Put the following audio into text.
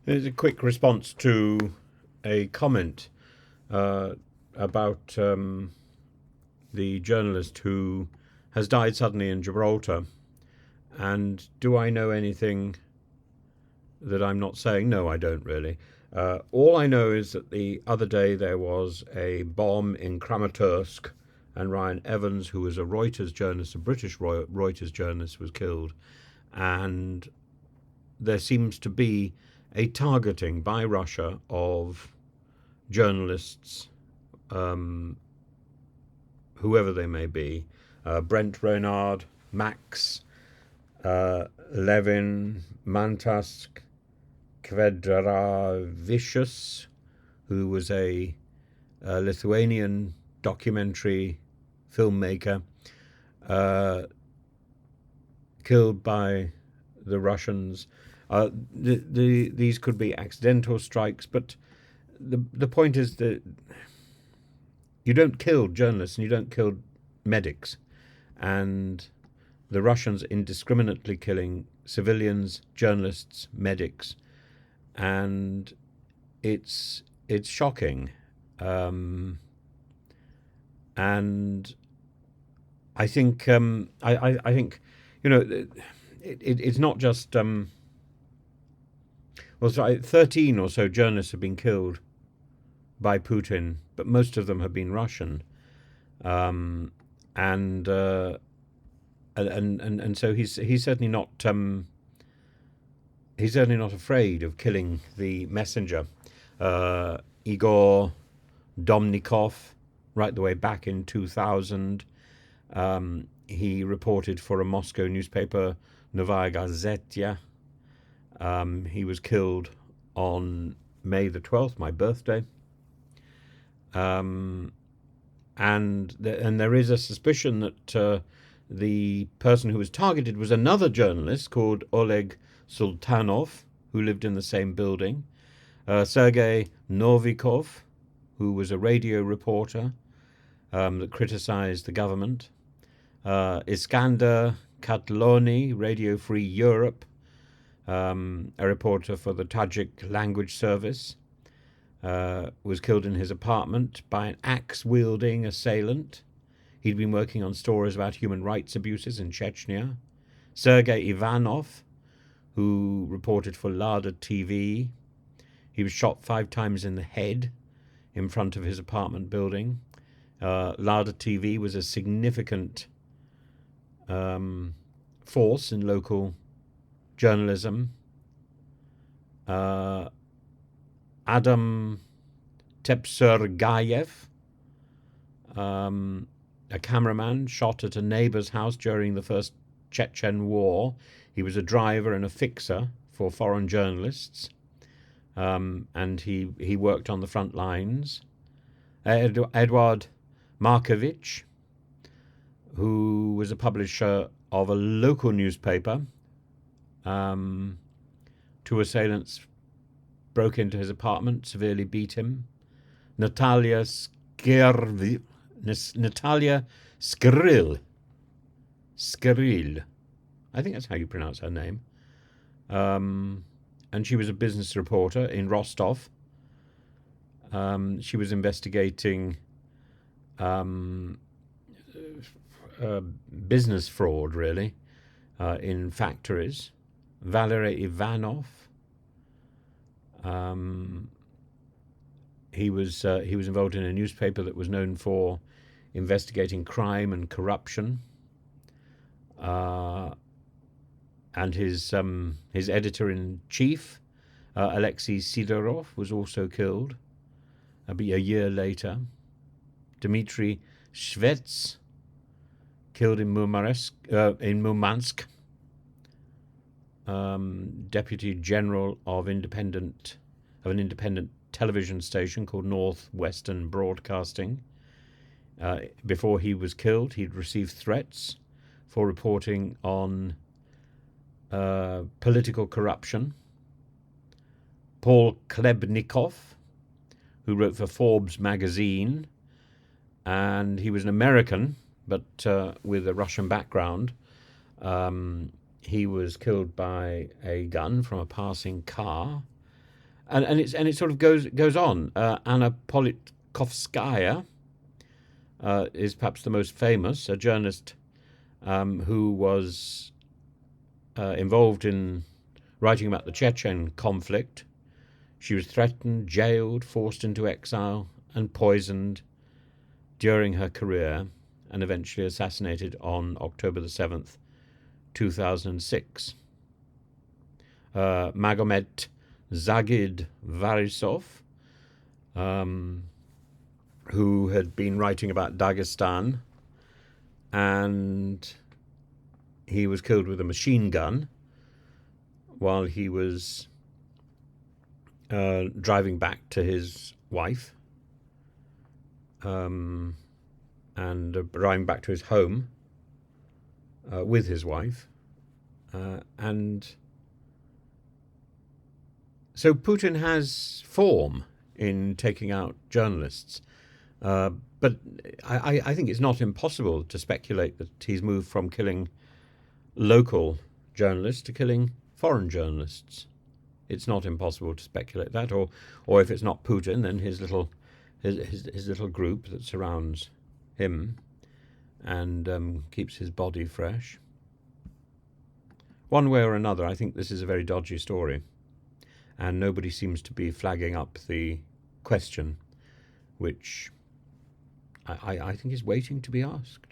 There's a quick response to a comment uh, about the journalist who has died suddenly in Gibraltar. And do I know anything that I'm not saying? No, I don't really. All I know is that the other day there was a bomb in Kramatorsk, and Ryan Evans, who was a Reuters journalist, a British Reuters journalist, was killed. And there seems to be a targeting by Russia of journalists, um, whoever they may be, Brent Renard, Max, Levin, Mantas, Kvedravicius, who was a Lithuanian documentary filmmaker, uh, killed by the Russians. These could be accidental strikes, but the point is that you don't kill journalists and you don't kill medics, and the Russians indiscriminately killing civilians, journalists, medics, and it's shocking, and I think it's not just well, sorry, 13 or so journalists have been killed by Putin, but most of them have been Russian, um, and, uh, and so he's certainly not afraid of killing the messenger, Igor Domnikov, right the way back in 2000. He reported for a Moscow newspaper, Novaya Gazeta. He was killed on May the 12th, my birthday. And there is a suspicion that the person who was targeted was another journalist called Oleg Sultanov, who lived in the same building. Sergei Novikov, who was a radio reporter that criticized the government. Iskander Katloni, Radio Free Europe, a reporter for the Tajik language service, was killed in his apartment by an axe-wielding assailant. He'd been working on stories about human rights abuses in Chechnya. Sergei Ivanov, who reported for Lada TV, he was shot 5 times in the head in front of his apartment building. Lada TV was a significant force in local journalism. Adam Tepsergayev, a cameraman, shot at a neighbor's house during the first Chechen war. He was a driver and a fixer for foreign journalists, and he worked on the front lines. Eduard Markovich, who was a publisher of a local newspaper. 2 assailants broke into his apartment, severely beat him. Natalia Skril, I think that's how you pronounce her name. And she was a business reporter in Rostov. She was investigating business fraud, really, in factories. Valery Ivanov, he was involved in a newspaper that was known for investigating crime and corruption. And his editor-in-chief, Alexei Sidorov, was also killed a year later. Dmitry Shvets, killed in Murmansk. Deputy general of an independent television station called Northwestern Broadcasting. Before he was killed, he'd received threats for reporting on political corruption. Paul Klebnikov, who wrote for Forbes magazine, and he was an American, but with a Russian background. He was killed by a gun from a passing car. and it sort of goes on. Anna Politkovskaya is perhaps the most famous, a journalist who was involved in writing about the Chechen conflict. She was threatened, jailed, forced into exile, and poisoned during her career, and eventually assassinated on October the 7th, 2006. Magomed Zagid Varisov, who had been writing about Dagestan, and he was killed with a machine gun while he was driving back to his wife, and driving back to his home with his wife. And so Putin has form in taking out journalists. But I think it's not impossible to speculate that he's moved from killing local journalists to killing foreign journalists. It's not impossible to speculate that, or if it's not Putin, then his little group that surrounds him and keeps his body fresh. One way or another, I think this is a very dodgy story, and nobody seems to be flagging up the question, which I think is waiting to be asked.